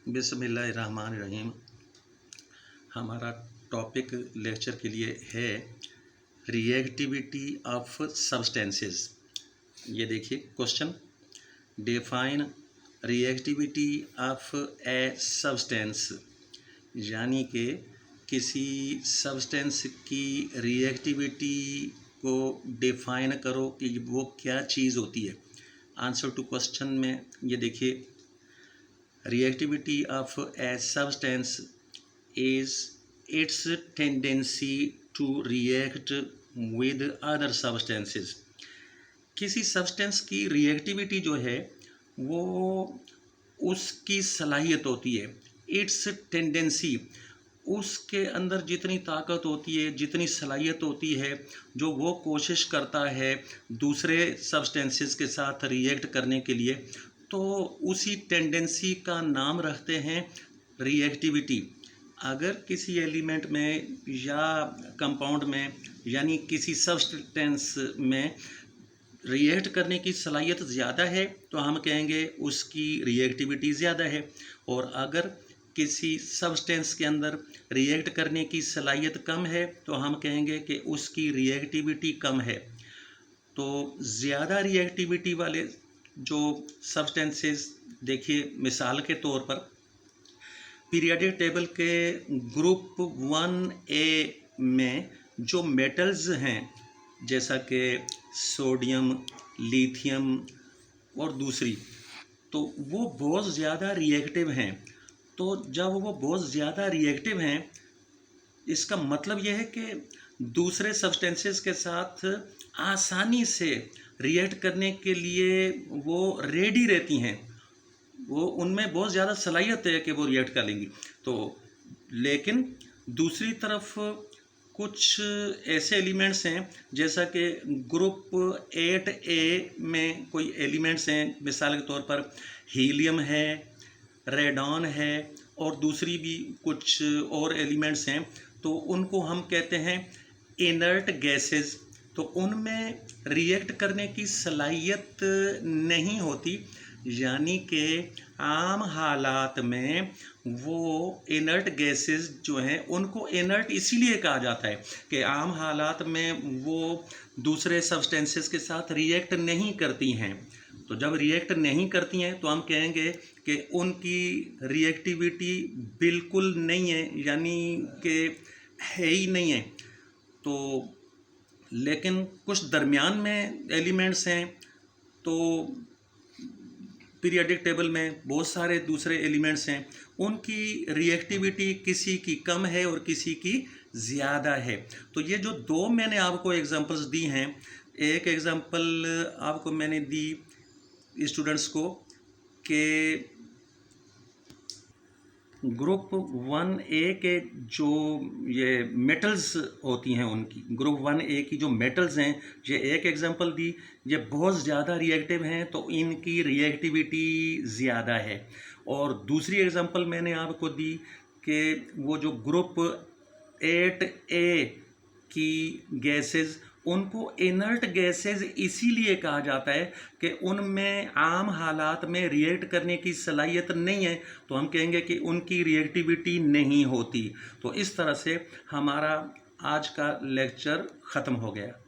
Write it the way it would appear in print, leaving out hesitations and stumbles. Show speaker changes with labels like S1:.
S1: बिस्मिल्लाहिर्रहमानिर्रहीम। हमारा topic lecture के लिए है रिएक्टिविटी ऑफ सब्सटेंसेस। ये देखिए question, define reactivity of a substance, यानी कि किसी सब्सटेंस की रिएक्टिविटी को डिफाइन करो कि वो क्या चीज़ होती है। आंसर टू क्वेश्चन में ये देखिए, reactivity of a substance is its tendency to react with other substances। किसी सब्सटेंस की रिएक्टिविटी जो है वो उसकी सलाहियत होती है। इट्स टेंडेंसी, उसके अंदर जितनी ताकत होती है, जितनी सलाहियत होती है, जो वो कोशिश करता है दूसरे सब्सटेंसेस के साथ रिएक्ट करने के लिए, तो उसी टेंडेंसी का नाम रखते हैं रिएक्टिविटी। अगर किसी एलिमेंट में या कंपाउंड में यानी किसी सब्सटेंस में रिएक्ट करने की सलाहियत ज़्यादा है तो हम कहेंगे उसकी रिएक्टिविटी ज़्यादा है, और अगर किसी सब्सटेंस के अंदर रिएक्ट करने की सलाहियत कम है तो हम कहेंगे कि उसकी रिएक्टिविटी कम है। तो ज़्यादा रिएक्टिविटी वाले जो सब्सटेंसेस, देखिए मिसाल के तौर पर पीरियोडिक टेबल के ग्रुप 1A में जो मेटल्स हैं, जैसा कि सोडियम, लिथियम और दूसरी, तो वो बहुत ज़्यादा रिएक्टिव हैं। तो जब वो बहुत ज़्यादा रिएक्टिव हैं, इसका मतलब यह है कि दूसरे सब्सटेंसेस के साथ आसानी से रिएक्ट करने के लिए वो रेडी रहती हैं, वो उनमें बहुत ज़्यादा सलाहियत है कि वो रिएक्ट कर लेंगी। तो लेकिन दूसरी तरफ कुछ ऐसे एलिमेंट्स हैं, जैसा कि ग्रुप 8A में कोई एलिमेंट्स हैं, मिसाल के तौर पर हीलियम है, रेडॉन है और दूसरी भी कुछ और एलिमेंट्स हैं, तो उनको हम कहते हैं इनर्ट गैसेस। तो उनमें रिएक्ट करने की सलाहियत नहीं होती, यानी कि आम हालात में वो इनर्ट गैसेस जो हैं उनको इनर्ट इसीलिए कहा जाता है कि आम हालात में वो दूसरे सब्सटेंसेस के साथ रिएक्ट नहीं करती हैं। तो जब रिएक्ट नहीं करती हैं तो हम कहेंगे कि उनकी रिएक्टिविटी बिल्कुल नहीं है, यानी कि है ही नहीं है। तो लेकिन कुछ दरमियान में एलिमेंट्स हैं, तो पीरियोडिक टेबल में बहुत सारे दूसरे एलिमेंट्स हैं, उनकी रिएक्टिविटी किसी की कम है और किसी की ज़्यादा है। तो ये जो दो मैंने आपको एग्जांपल्स दी हैं, एक एग्जांपल आपको मैंने दी स्टूडेंट्स को कि ग्रुप 1A के जो ये मेटल्स होती हैं, उनकी ग्रुप 1A की जो मेटल्स हैं, ये एक एग्जांपल दी। ये बहुत ज़्यादा रिएक्टिव हैं तो इनकी रिएक्टिविटी ज़्यादा है। और दूसरी एग्जांपल मैंने आपको दी कि वो जो ग्रुप 8A की गैसेस, उनको इनर्ट गैसेस इसीलिए कहा जाता है कि उनमें आम हालात में रिएक्ट करने की सलाहियत नहीं है, तो हम कहेंगे कि उनकी रिएक्टिविटी नहीं होती। तो इस तरह से हमारा आज का लेक्चर ख़त्म हो गया।